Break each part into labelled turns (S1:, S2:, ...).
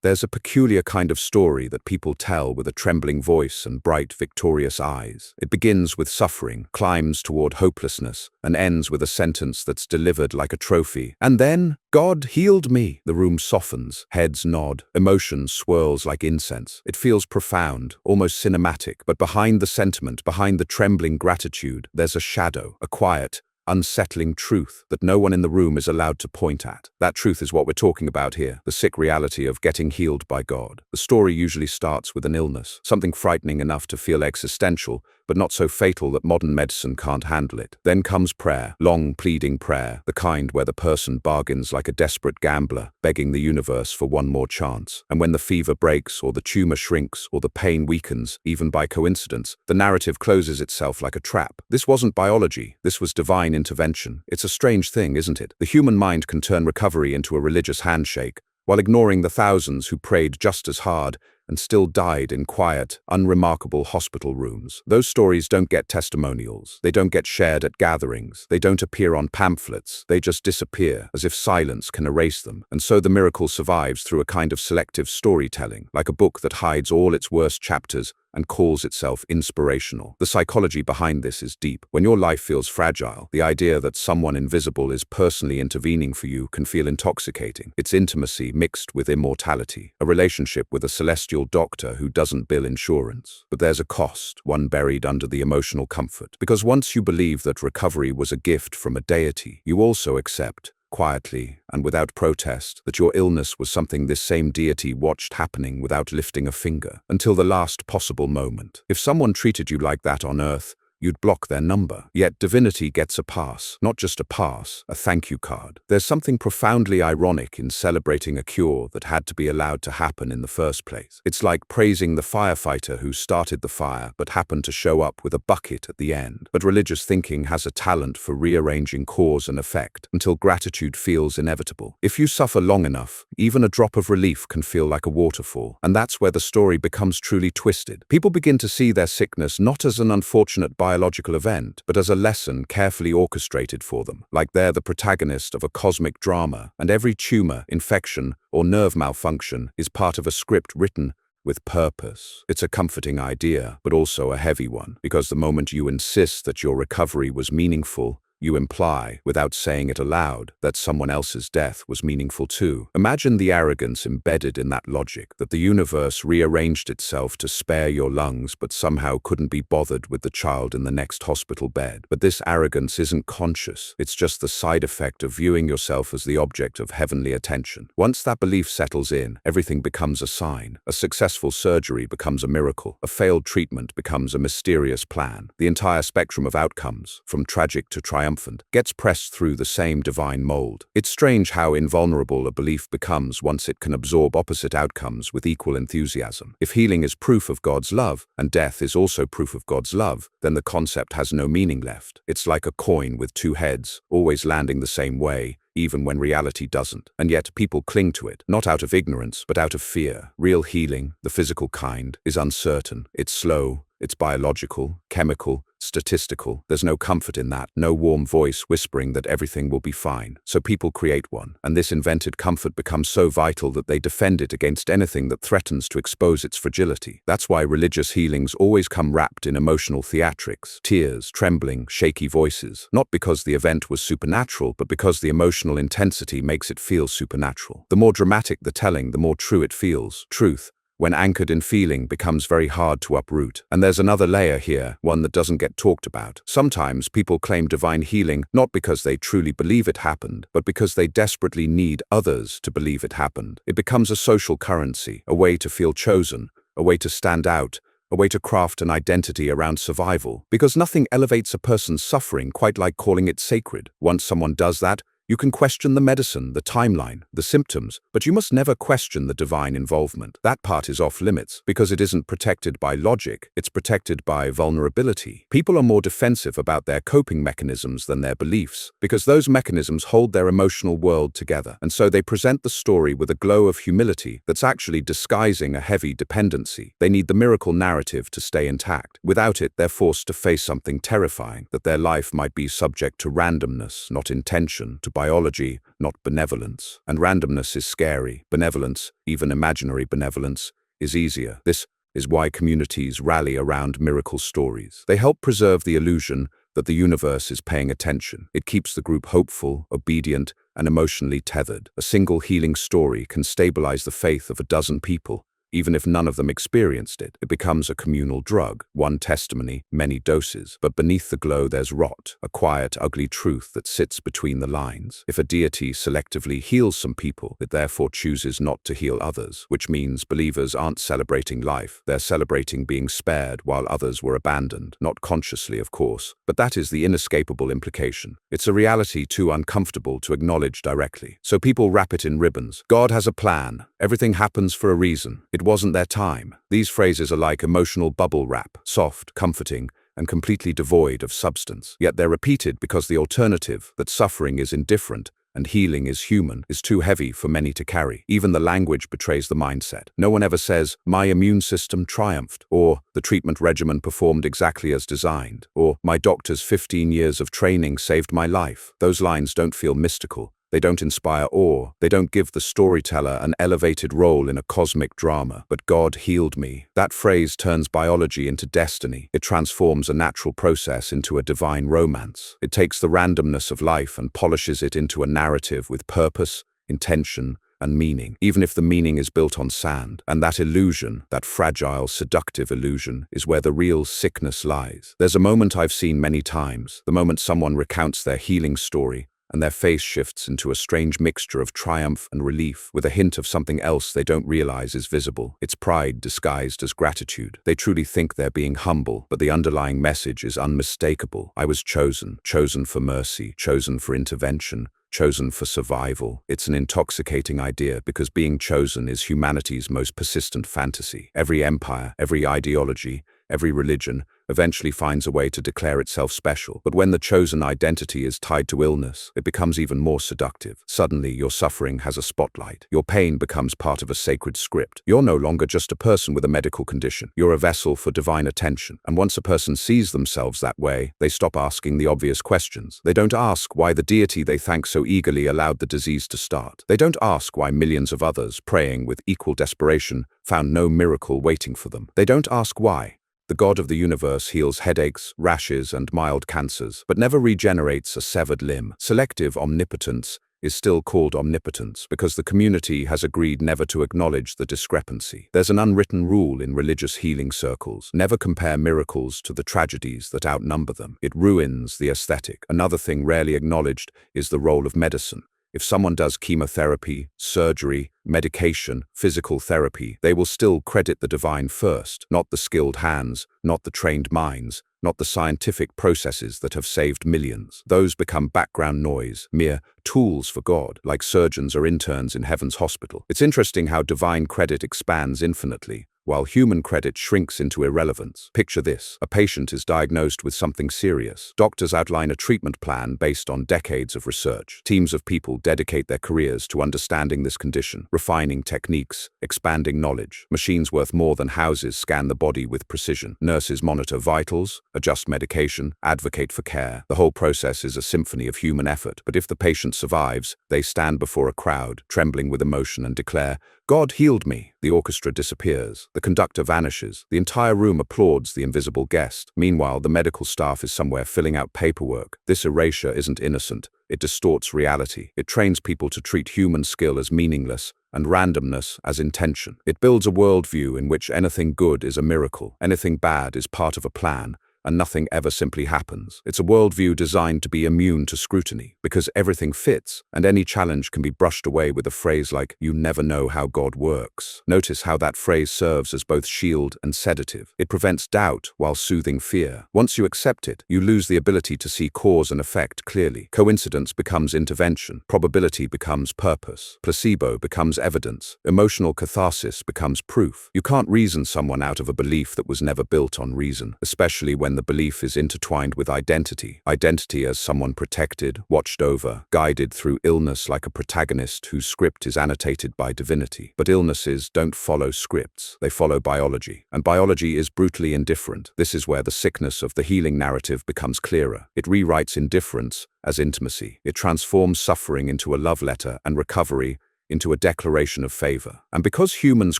S1: There's a peculiar kind of story that people tell with a trembling voice and bright, victorious eyes. It begins with suffering, climbs toward hopelessness, and ends with a sentence that's delivered like a trophy. And then, God healed me. The room softens, heads nod, emotion swirls like incense. It feels profound, almost cinematic, but behind the sentiment, behind the trembling gratitude, there's a shadow, a quiet, unsettling truth that no one in the room is allowed to point at. That truth is what we're talking about here, the sick reality of getting healed by God. The story usually starts with an illness, something frightening enough to feel existential, but not so fatal that modern medicine can't handle it. Then comes prayer, long pleading prayer, the kind where the person bargains like a desperate gambler, begging the universe for one more chance. And when the fever breaks, or the tumor shrinks, or the pain weakens, even by coincidence, the narrative closes itself like a trap. This wasn't biology, this was divine intervention. It's a strange thing, isn't it? The human mind can turn recovery into a religious handshake, while ignoring the thousands who prayed just as hard and still died in quiet, unremarkable hospital rooms. Those stories don't get testimonials. They don't get shared at gatherings. They don't appear on pamphlets. They just disappear, as if silence can erase them. And so the miracle survives through a kind of selective storytelling, like a book that hides all its worst chapters and calls itself inspirational. The psychology behind this is deep. When your life feels fragile, the idea that someone invisible is personally intervening for you can feel intoxicating. It's intimacy mixed with immortality, a relationship with a celestial doctor who doesn't bill insurance. But there's a cost, one buried under the emotional comfort. Because once you believe that recovery was a gift from a deity, you also accept, quietly and without protest, that your illness was something this same deity watched happening without lifting a finger, until the last possible moment. If someone treated you like that on Earth, you'd block their number. Yet divinity gets a pass, not just a pass, a thank you card. There's something profoundly ironic in celebrating a cure that had to be allowed to happen in the first place. It's like praising the firefighter who started the fire but happened to show up with a bucket at the end. But religious thinking has a talent for rearranging cause and effect until gratitude feels inevitable. If you suffer long enough, even a drop of relief can feel like a waterfall. And that's where the story becomes truly twisted. People begin to see their sickness not as an unfortunate biological event, but as a lesson carefully orchestrated for them, like they're the protagonist of a cosmic drama, and every tumor, infection, or nerve malfunction is part of a script written with purpose. It's a comforting idea, but also a heavy one, because the moment you insist that your recovery was meaningful, you imply, without saying it aloud, that someone else's death was meaningful too. Imagine the arrogance embedded in that logic, that the universe rearranged itself to spare your lungs but somehow couldn't be bothered with the child in the next hospital bed. But this arrogance isn't conscious. It's just the side effect of viewing yourself as the object of heavenly attention. Once that belief settles in, everything becomes a sign. A successful surgery becomes a miracle. A failed treatment becomes a mysterious plan. The entire spectrum of outcomes, from tragic to triumphant, gets pressed through the same divine mold. It's strange how invulnerable a belief becomes once it can absorb opposite outcomes with equal enthusiasm. If healing is proof of God's love, and death is also proof of God's love, then the concept has no meaning left. It's like a coin with two heads, always landing the same way, even when reality doesn't. And yet people cling to it, not out of ignorance, but out of fear. Real healing, the physical kind, is uncertain. It's slow. It's biological, chemical, statistical. There's no comfort in that, no warm voice whispering that everything will be fine. So people create one, and this invented comfort becomes so vital that they defend it against anything that threatens to expose its fragility. That's why religious healings always come wrapped in emotional theatrics, tears, trembling, shaky voices. Not because the event was supernatural, but because the emotional intensity makes it feel supernatural. The more dramatic the telling, the more true it feels. Truth, when anchored in feeling, becomes very hard to uproot. And there's another layer here, one that doesn't get talked about. Sometimes people claim divine healing not because they truly believe it happened, but because they desperately need others to believe it happened. It becomes a social currency, a way to feel chosen, a way to stand out, a way to craft an identity around survival. Because nothing elevates a person's suffering quite like calling it sacred. Once someone does that, you can question the medicine, the timeline, the symptoms, but you must never question the divine involvement. That part is off limits, because it isn't protected by logic, it's protected by vulnerability. People are more defensive about their coping mechanisms than their beliefs, because those mechanisms hold their emotional world together, and so they present the story with a glow of humility that's actually disguising a heavy dependency. They need the miracle narrative to stay intact. Without it, they're forced to face something terrifying, that their life might be subject to randomness, not intention, to biology, not benevolence. And randomness is scary. Benevolence, even imaginary benevolence, is easier. This is why communities rally around miracle stories. They help preserve the illusion that the universe is paying attention. It keeps the group hopeful, obedient, and emotionally tethered. A single healing story can stabilize the faith of a dozen people. Even if none of them experienced it, it becomes a communal drug. One testimony, many doses. But beneath the glow there's rot, a quiet, ugly truth that sits between the lines. If a deity selectively heals some people, it therefore chooses not to heal others, which means believers aren't celebrating life. They're celebrating being spared while others were abandoned. Not consciously, of course, but that is the inescapable implication. It's a reality too uncomfortable to acknowledge directly. So people wrap it in ribbons. God has a plan. Everything happens for a reason. It wasn't their time. These phrases are like emotional bubble wrap, soft, comforting, and completely devoid of substance. Yet they're repeated because the alternative, that suffering is indifferent and healing is human, is too heavy for many to carry. Even the language betrays the mindset. No one ever says, "My immune system triumphed," or "The treatment regimen performed exactly as designed," or "My doctor's 15 years of training saved my life." Those lines don't feel mystical. They don't inspire awe. They don't give the storyteller an elevated role in a cosmic drama. But God healed me. That phrase turns biology into destiny. It transforms a natural process into a divine romance. It takes the randomness of life and polishes it into a narrative with purpose, intention, and meaning, even if the meaning is built on sand. And that illusion, that fragile, seductive illusion, is where the real sickness lies. There's a moment I've seen many times, the moment someone recounts their healing story, and their face shifts into a strange mixture of triumph and relief, with a hint of something else they don't realize is visible. It's pride disguised as gratitude. They truly think they're being humble, but the underlying message is unmistakable. I was chosen for mercy, chosen for intervention, chosen for survival. It's an intoxicating idea because being chosen is humanity's most persistent fantasy. Every empire, every ideology, every religion eventually finds a way to declare itself special. But when the chosen identity is tied to illness, it becomes even more seductive. Suddenly, your suffering has a spotlight. Your pain becomes part of a sacred script. You're no longer just a person with a medical condition. You're a vessel for divine attention. And once a person sees themselves that way, they stop asking the obvious questions. They don't ask why the deity they thank so eagerly allowed the disease to start. They don't ask why millions of others, praying with equal desperation, found no miracle waiting for them. They don't ask why. The God of the universe heals headaches, rashes, and mild cancers, but never regenerates a severed limb. Selective omnipotence is still called omnipotence because the community has agreed never to acknowledge the discrepancy. There's an unwritten rule in religious healing circles: never compare miracles to the tragedies that outnumber them. It ruins the aesthetic. Another thing rarely acknowledged is the role of medicine. If someone does chemotherapy, surgery, medication, physical therapy, they will still credit the divine first, not the skilled hands, not the trained minds, not the scientific processes that have saved millions. Those become background noise, mere tools for God, like surgeons or interns in heaven's hospital. It's interesting how divine credit expands infinitely, while human credit shrinks into irrelevance. Picture this: a patient is diagnosed with something serious. Doctors outline a treatment plan based on decades of research. Teams of people dedicate their careers to understanding this condition, refining techniques, expanding knowledge. Machines worth more than houses scan the body with precision. Nurses monitor vitals, adjust medication, advocate for care. The whole process is a symphony of human effort. But if the patient survives, they stand before a crowd, trembling with emotion, and declare, "God healed me." The orchestra disappears. The conductor vanishes. The entire room applauds the invisible guest. Meanwhile, the medical staff is somewhere filling out paperwork. This erasure isn't innocent. It distorts reality. It trains people to treat human skill as meaningless and randomness as intention. It builds a worldview in which anything good is a miracle, anything bad is part of a plan, and nothing ever simply happens. It's a worldview designed to be immune to scrutiny, because everything fits, and any challenge can be brushed away with a phrase like, "You never know how God works." Notice how that phrase serves as both shield and sedative. It prevents doubt while soothing fear. Once you accept it, you lose the ability to see cause and effect clearly. Coincidence becomes intervention. Probability becomes purpose. Placebo becomes evidence. Emotional catharsis becomes proof. You can't reason someone out of a belief that was never built on reason, especially when when the belief is intertwined with identity. Identity as someone protected, watched over, guided through illness like a protagonist whose script is annotated by divinity. But illnesses don't follow scripts, they follow biology. And biology is brutally indifferent. This is where the sickness of the healing narrative becomes clearer. It rewrites indifference as intimacy. It transforms suffering into a love letter and recovery into a declaration of favor. And because humans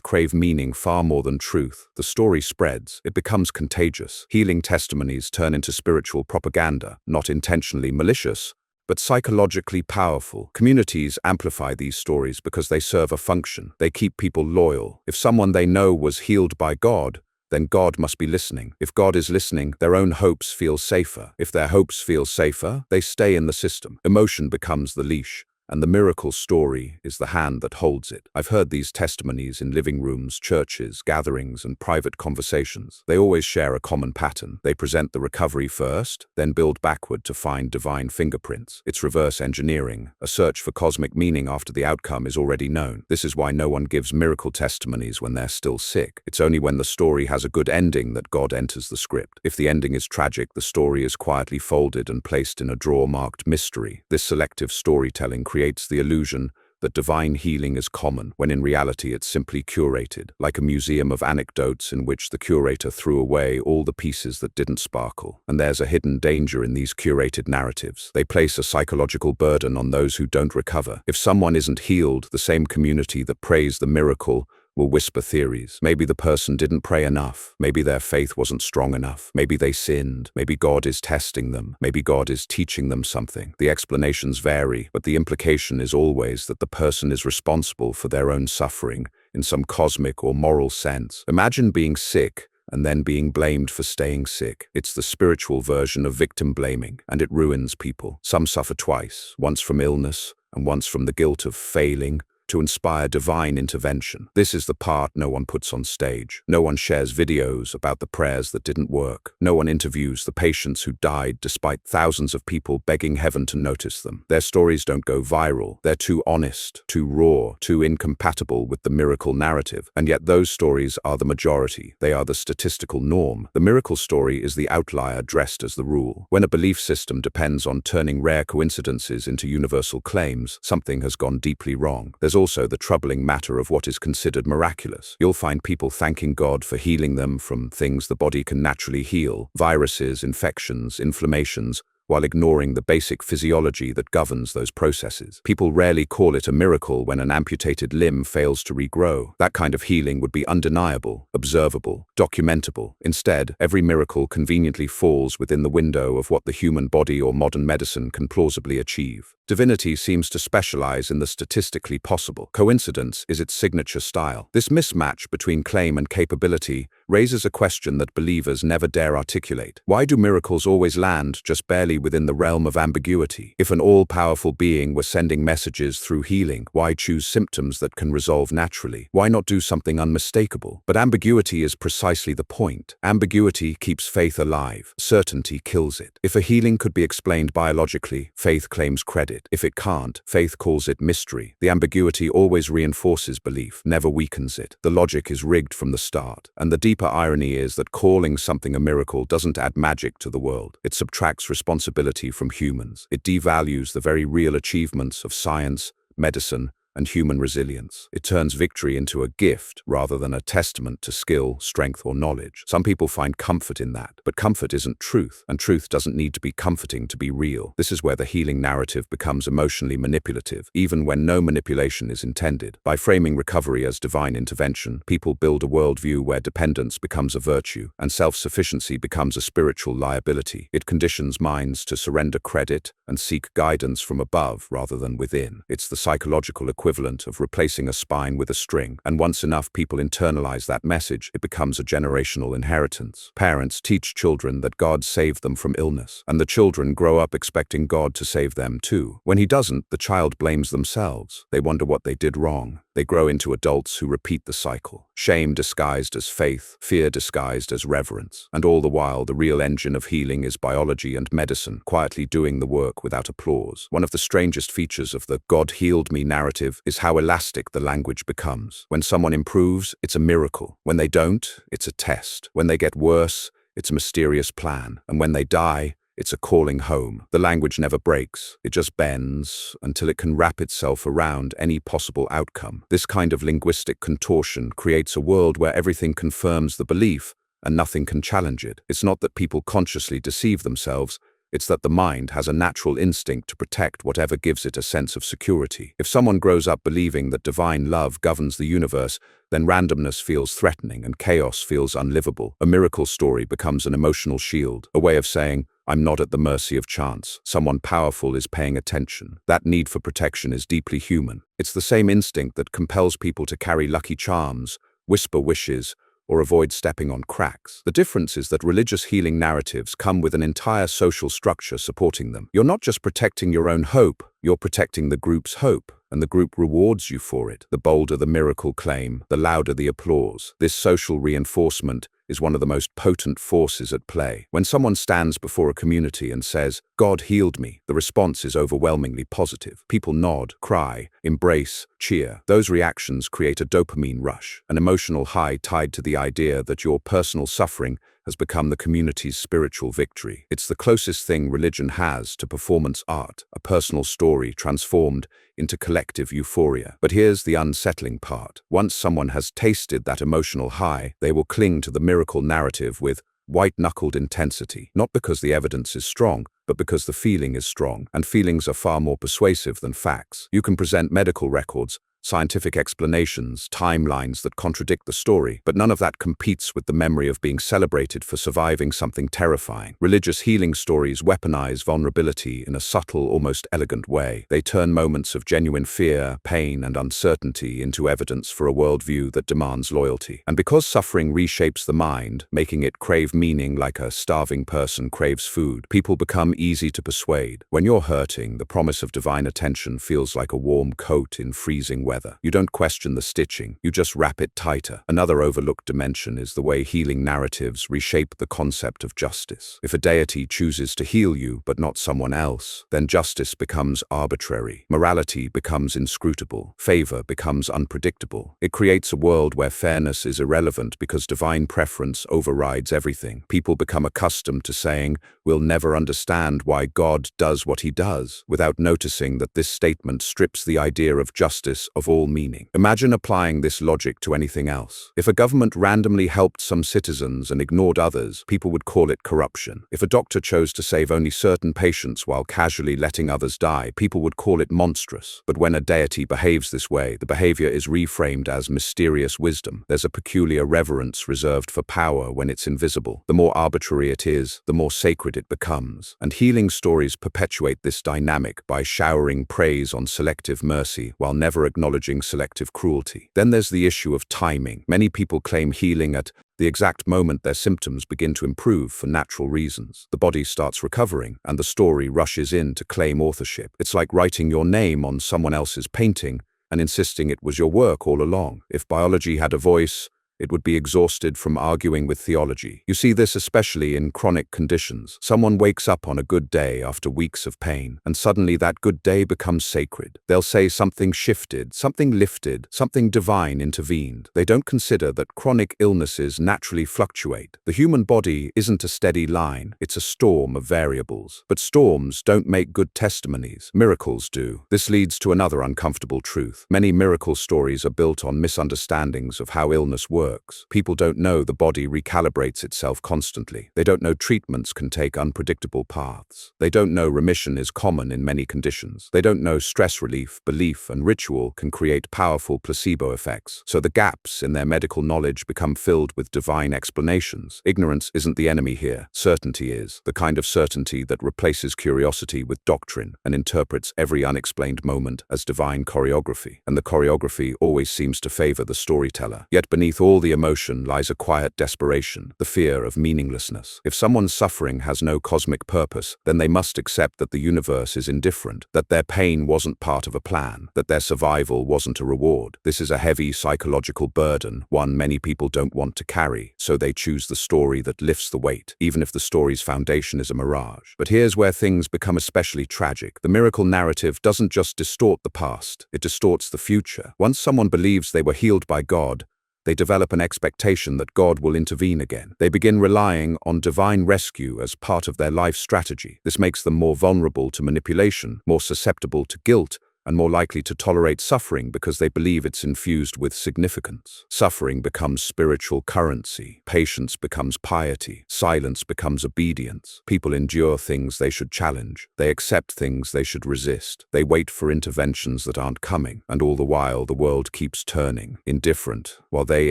S1: crave meaning far more than truth, the story spreads. It becomes contagious. Healing testimonies turn into spiritual propaganda, not intentionally malicious, but psychologically powerful. Communities amplify these stories because they serve a function. They keep people loyal. If someone they know was healed by God, then God must be listening. If God is listening, their own hopes feel safer. If their hopes feel safer, they stay in the system. Emotion becomes the leash, and the miracle story is the hand that holds it. I've heard these testimonies in living rooms, churches, gatherings, and private conversations. They always share a common pattern. They present the recovery first, then build backward to find divine fingerprints. It's reverse engineering, a search for cosmic meaning after the outcome is already known. This is why no one gives miracle testimonies when they're still sick. It's only when the story has a good ending that God enters the script. If the ending is tragic, the story is quietly folded and placed in a drawer marked mystery. This selective storytelling creates the illusion that divine healing is common, when in reality it's simply curated, like a museum of anecdotes in which the curator threw away all the pieces that didn't sparkle. And there's a hidden danger in these curated narratives. They place a psychological burden on those who don't recover. If someone isn't healed, the same community that praised the miracle will whisper theories. Maybe the person didn't pray enough. Maybe their faith wasn't strong enough. Maybe they sinned. Maybe God is testing them. Maybe God is teaching them something. The explanations vary, but the implication is always that the person is responsible for their own suffering in some cosmic or moral sense. Imagine being sick and then being blamed for staying sick. It's the spiritual version of victim blaming, and it ruins people. Some suffer twice, once from illness and once from the guilt of failing to inspire divine intervention. This is the part no one puts on stage. No one shares videos about the prayers that didn't work. No one interviews the patients who died despite thousands of people begging heaven to notice them. Their stories don't go viral. They're too honest, too raw, too incompatible with the miracle narrative. And yet those stories are the majority. They are the statistical norm. The miracle story is the outlier dressed as the rule. When a belief system depends on turning rare coincidences into universal claims, something has gone deeply wrong. There's also the troubling matter of what is considered miraculous. You'll find people thanking God for healing them from things the body can naturally heal, viruses, infections, inflammations, while ignoring the basic physiology that governs those processes. People rarely call it a miracle when an amputated limb fails to regrow. That kind of healing would be undeniable, observable, documentable. Instead, every miracle conveniently falls within the window of what the human body or modern medicine can plausibly achieve. Divinity seems to specialize in the statistically possible. Coincidence is its signature style. This mismatch between claim and capability raises a question that believers never dare articulate. Why do miracles always land just barely within the realm of ambiguity? If an all-powerful being were sending messages through healing, why choose symptoms that can resolve naturally? Why not do something unmistakable? But ambiguity is precisely the point. Ambiguity keeps faith alive. Certainty kills it. If a healing could be explained biologically, faith claims credit. If it can't, faith calls it mystery. The ambiguity always reinforces belief, never weakens it. The logic is rigged from the start. And the deeper irony is that calling something a miracle doesn't add magic to the world. It subtracts responsibility from humans. It devalues the very real achievements of science, medicine, and human resilience. It turns victory into a gift rather than a testament to skill, strength, or knowledge. Some people find comfort in that, but comfort isn't truth, and truth doesn't need to be comforting to be real. This is where the healing narrative becomes emotionally manipulative, even when no manipulation is intended. By framing recovery as divine intervention, people build a worldview where dependence becomes a virtue, and self-sufficiency becomes a spiritual liability. It conditions minds to surrender credit and seek guidance from above rather than within. It's the psychological equivalent of replacing a spine with a string, and once enough people internalize that message, it becomes a generational inheritance. Parents teach children that God saved them from illness, and the children grow up expecting God to save them too. When he doesn't, the child blames themselves. They wonder what they did wrong. They grow into adults who repeat the cycle. Shame disguised as faith, fear disguised as reverence. And all the while, the real engine of healing is biology and medicine, quietly doing the work without applause. One of the strangest features of the God healed me narrative is how elastic the language becomes. When someone improves, it's a miracle. When they don't, it's a test. When they get worse, it's a mysterious plan, and when they die, it's a calling home. The language never breaks, it just bends until it can wrap itself around any possible outcome. This kind of linguistic contortion creates a world where everything confirms the belief and nothing can challenge it. It's not that people consciously deceive themselves, it's that the mind has a natural instinct to protect whatever gives it a sense of security. If someone grows up believing that divine love governs the universe, then randomness feels threatening and chaos feels unlivable. A miracle story becomes an emotional shield, a way of saying, I'm not at the mercy of chance. Someone powerful is paying attention. That need for protection is deeply human. It's the same instinct that compels people to carry lucky charms, whisper wishes, or avoid stepping on cracks. The difference is that religious healing narratives come with an entire social structure supporting them. You're not just protecting your own hope, you're protecting the group's hope, and the group rewards you for it. The bolder the miracle claim, the louder the applause. This social reinforcement is one of the most potent forces at play. When someone stands before a community and says, "God healed me," the response is overwhelmingly positive. People nod, cry, embrace, cheer. Those reactions create a dopamine rush, an emotional high tied to the idea that your personal suffering has become the community's spiritual victory. It's the closest thing religion has to performance art, a personal story transformed into collective euphoria. But here's the unsettling part. Once someone has tasted that emotional high, they will cling to the miracle narrative with white-knuckled intensity, not because the evidence is strong, but because the feeling is strong, and feelings are far more persuasive than facts. You can present medical records, scientific explanations, timelines that contradict the story, but none of that competes with the memory of being celebrated for surviving something terrifying. Religious healing stories weaponize vulnerability in a subtle, almost elegant way. They turn moments of genuine fear, pain, and uncertainty into evidence for a worldview that demands loyalty. And because suffering reshapes the mind, making it crave meaning like a starving person craves food, people become easy to persuade. When you're hurting, the promise of divine attention feels like a warm coat in freezing weather. You don't question the stitching, you just wrap it tighter. Another overlooked dimension is the way healing narratives reshape the concept of justice. If a deity chooses to heal you but not someone else, then justice becomes arbitrary. Morality becomes inscrutable. Favor becomes unpredictable. It creates a world where fairness is irrelevant because divine preference overrides everything. People become accustomed to saying, "We'll never understand why God does what he does," without noticing that this statement strips the idea of justice of all meaning. Imagine applying this logic to anything else. If a government randomly helped some citizens and ignored others, people would call it corruption. If a doctor chose to save only certain patients while casually letting others die, people would call it monstrous. But when a deity behaves this way, the behavior is reframed as mysterious wisdom. There's a peculiar reverence reserved for power when it's invisible. The more arbitrary it is, the more sacred it becomes. And healing stories perpetuate this dynamic by showering praise on selective mercy while never acknowledging selective cruelty. Then there's the issue of timing. Many people claim healing at the exact moment their symptoms begin to improve for natural reasons. The body starts recovering, and the story rushes in to claim authorship. It's like writing your name on someone else's painting and insisting it was your work all along. If biology had a voice, it would be exhausted from arguing with theology. You see this especially in chronic conditions. Someone wakes up on a good day after weeks of pain, and suddenly that good day becomes sacred. They'll say something shifted, something lifted, something divine intervened. They don't consider that chronic illnesses naturally fluctuate. The human body isn't a steady line, it's a storm of variables. But storms don't make good testimonies. Miracles do. This leads to another uncomfortable truth. Many miracle stories are built on misunderstandings of how illness works. People don't know the body recalibrates itself constantly. They don't know treatments can take unpredictable paths. They don't know remission is common in many conditions. They don't know stress relief, belief, and ritual can create powerful placebo effects. So the gaps in their medical knowledge become filled with divine explanations. Ignorance isn't the enemy here. Certainty is. The kind of certainty that replaces curiosity with doctrine and interprets every unexplained moment as divine choreography. And the choreography always seems to favor the storyteller. Yet beneath all the emotion lies a quiet desperation, the fear of meaninglessness. If someone's suffering has no cosmic purpose, then they must accept that the universe is indifferent, that their pain wasn't part of a plan, that their survival wasn't a reward. This is a heavy psychological burden, one many people don't want to carry, so they choose the story that lifts the weight, even if the story's foundation is a mirage. But here's where things become especially tragic. The miracle narrative doesn't just distort the past, it distorts the future. Once someone believes they were healed by God, They develop an expectation that God will intervene again. They begin relying on divine rescue as part of their life strategy. This makes them more vulnerable to manipulation, more susceptible to guilt, and more likely to tolerate suffering because they believe it's infused with significance. Suffering becomes spiritual currency. Patience becomes piety. Silence becomes obedience. People endure things they should challenge. They accept things they should resist. They wait for interventions that aren't coming, and all the while the world keeps turning, indifferent, while they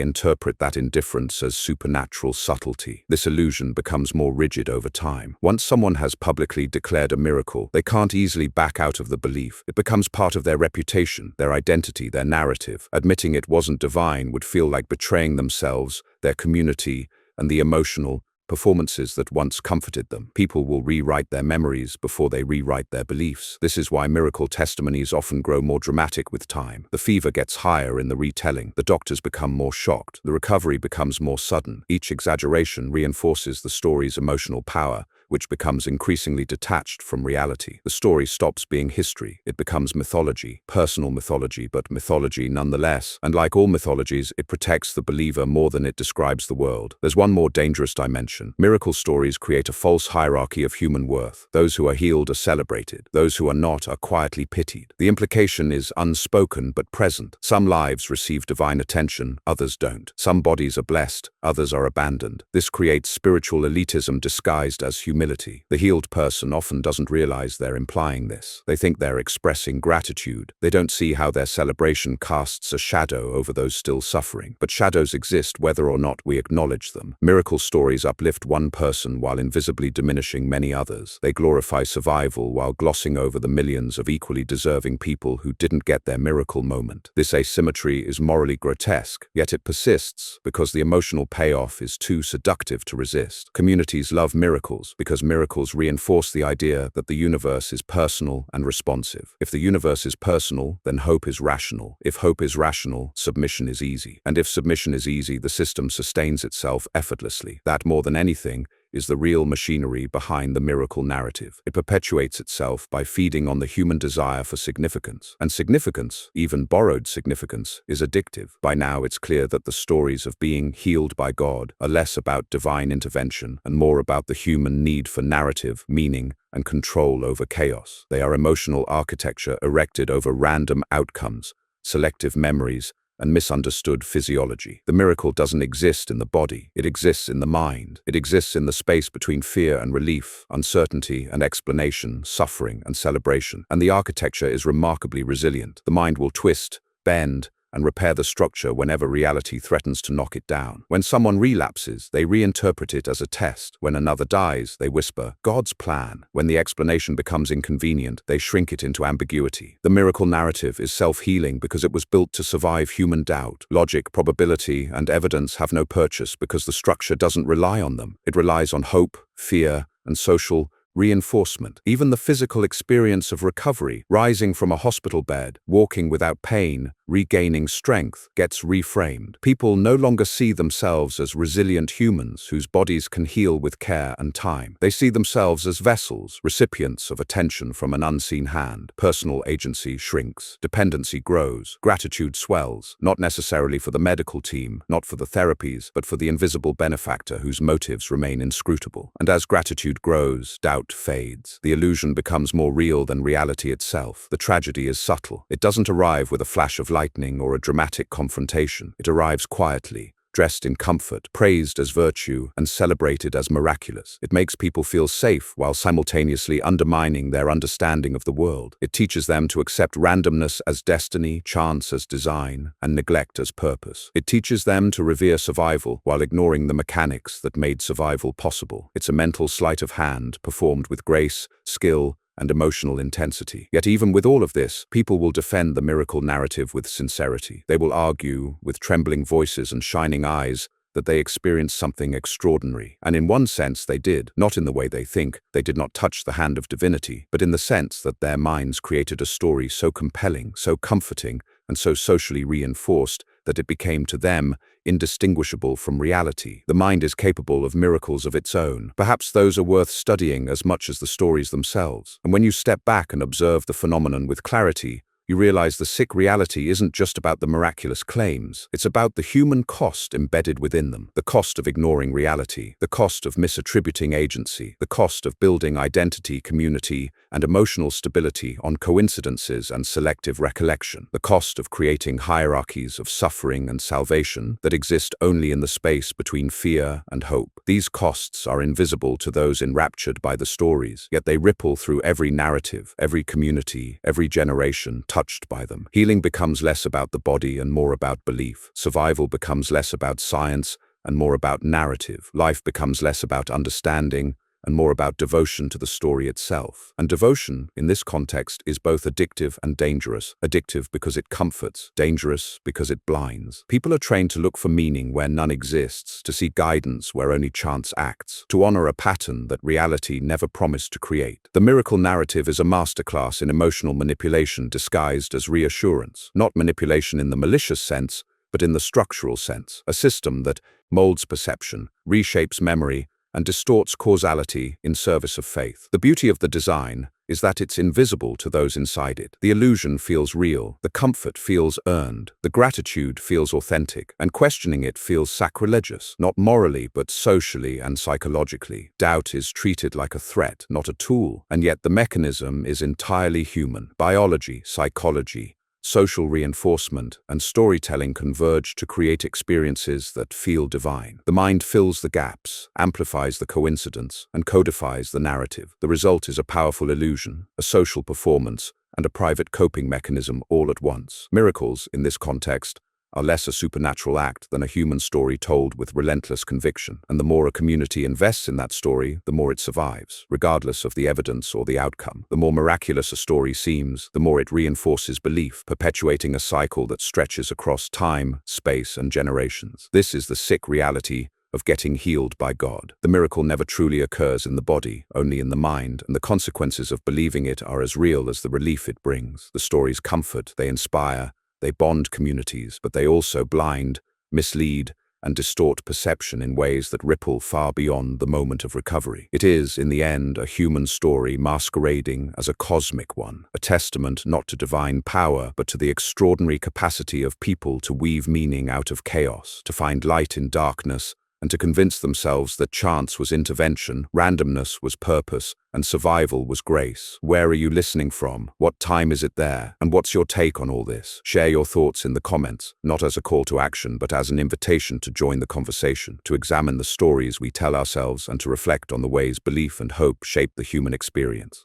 S1: interpret that indifference as supernatural subtlety. This illusion becomes more rigid over time. Once someone has publicly declared a miracle, they can't easily back out of the belief. It becomes part of their reputation, their identity, their narrative. Admitting it wasn't divine would feel like betraying themselves, their community, and the emotional performances that once comforted them. People will rewrite their memories before they rewrite their beliefs. This is why miracle testimonies often grow more dramatic with time. The fever gets higher in the retelling. The doctors become more shocked. The recovery becomes more sudden. Each exaggeration reinforces the story's emotional power, which becomes increasingly detached from reality. The story stops being history. It becomes mythology, personal mythology, but mythology nonetheless. And like all mythologies, it protects the believer more than it describes the world. There's one more dangerous dimension. Miracle stories create a false hierarchy of human worth. Those who are healed are celebrated. Those who are not are quietly pitied. The implication is unspoken but present. Some lives receive divine attention, others don't. Some bodies are blessed, others are abandoned. This creates spiritual elitism disguised as humility. The healed person often doesn't realize they're implying this. They think they're expressing gratitude. They don't see how their celebration casts a shadow over those still suffering. But shadows exist whether or not we acknowledge them. Miracle stories uplift one person while invisibly diminishing many others. They glorify survival while glossing over the millions of equally deserving people who didn't get their miracle moment. This asymmetry is morally grotesque, yet it persists because the emotional payoff is too seductive to resist. Communities love miracles because miracles reinforce the idea that the universe is personal and responsive. If the universe is personal, then hope is rational. If hope is rational, submission is easy. And if submission is easy, the system sustains itself effortlessly. That, more than anything, is the real machinery behind the miracle narrative. It perpetuates itself by feeding on the human desire for significance. And significance, even borrowed significance, is addictive. By now it's clear that the stories of being healed by God are less about divine intervention and more about the human need for narrative, meaning, and control over chaos. They are emotional architecture erected over random outcomes, selective memories, and misunderstood physiology. The miracle doesn't exist in the body, it exists in the mind. It exists in the space between fear and relief, uncertainty and explanation, suffering and celebration. And the architecture is remarkably resilient. The mind will twist, bend, and repair the structure whenever reality threatens to knock it down. When someone relapses, they reinterpret it as a test. When another dies, they whisper, God's plan. When the explanation becomes inconvenient, they shrink it into ambiguity. The miracle narrative is self-healing because it was built to survive human doubt. Logic, probability, and evidence have no purchase because the structure doesn't rely on them. It relies on hope, fear, and social reinforcement. Even the physical experience of recovery, rising from a hospital bed, walking without pain, regaining strength, gets reframed. People no longer see themselves as resilient humans whose bodies can heal with care and time. They see themselves as vessels, recipients of attention from an unseen hand. Personal agency shrinks, dependency grows, gratitude swells, not necessarily for the medical team, not for the therapies, but for the invisible benefactor whose motives remain inscrutable. And as gratitude grows, doubt fades. The illusion becomes more real than reality itself. The tragedy is subtle. It doesn't arrive with a flash of lightning or a dramatic confrontation. It arrives quietly, dressed in comfort, praised as virtue, and celebrated as miraculous. It makes people feel safe while simultaneously undermining their understanding of the world. It teaches them to accept randomness as destiny, chance as design, and neglect as purpose. It teaches them to revere survival while ignoring the mechanics that made survival possible. It's a mental sleight of hand performed with grace, skill, and emotional intensity. Yet even with all of this, people will defend the miracle narrative with sincerity. They will argue, with trembling voices and shining eyes, that they experienced something extraordinary. And in one sense they did, not in the way they think. They did not touch the hand of divinity, but in the sense that their minds created a story so compelling, so comforting, and so socially reinforced that it became to them indistinguishable from reality. The mind is capable of miracles of its own. Perhaps those are worth studying as much as the stories themselves. And when you step back and observe the phenomenon with clarity, you realize the sick reality isn't just about the miraculous claims, it's about the human cost embedded within them. The cost of ignoring reality, the cost of misattributing agency, the cost of building identity, community, and emotional stability on coincidences and selective recollection, the cost of creating hierarchies of suffering and salvation that exist only in the space between fear and hope. These costs are invisible to those enraptured by the stories, yet they ripple through every narrative, every community, every generation touched by them. Healing becomes less about the body and more about belief. Survival becomes less about science and more about narrative. Life becomes less about understanding and more about devotion to the story itself. And devotion, in this context, is both addictive and dangerous. Addictive because it comforts, dangerous because it blinds. People are trained to look for meaning where none exists, to seek guidance where only chance acts, to honor a pattern that reality never promised to create. The miracle narrative is a masterclass in emotional manipulation disguised as reassurance. Not manipulation in the malicious sense, but in the structural sense. A system that molds perception, reshapes memory, and distorts causality in service of faith. The beauty of the design is that it's invisible to those inside it. The illusion feels real, the comfort feels earned, the gratitude feels authentic, and questioning it feels sacrilegious, not morally but socially and psychologically. Doubt is treated like a threat, not a tool, and yet the mechanism is entirely human. Biology, psychology, social reinforcement, and storytelling converge to create experiences that feel divine. The mind fills the gaps, amplifies the coincidence, and codifies the narrative. The result is a powerful illusion, a social performance, and a private coping mechanism all at once. Miracles, in this context, are less a supernatural act than a human story told with relentless conviction, and the more a community invests in that story, the more it survives, regardless of the evidence or the outcome. The more miraculous a story seems, the more it reinforces belief, perpetuating a cycle that stretches across time, space, and generations. This is the sick reality of getting healed by God. The miracle never truly occurs in the body, only in the mind, and the consequences of believing it are as real as the relief it brings. The stories comfort, they inspire, they bond communities, but they also blind, mislead, and distort perception in ways that ripple far beyond the moment of recovery. It is, in the end, a human story masquerading as a cosmic one, a testament not to divine power, but to the extraordinary capacity of people to weave meaning out of chaos, to find light in darkness, and to convince themselves that chance was intervention, randomness was purpose, and survival was grace. Where are you listening from? What time is it there? And what's your take on all this? Share your thoughts in the comments, not as a call to action, but as an invitation to join the conversation, to examine the stories we tell ourselves and to reflect on the ways belief and hope shape the human experience.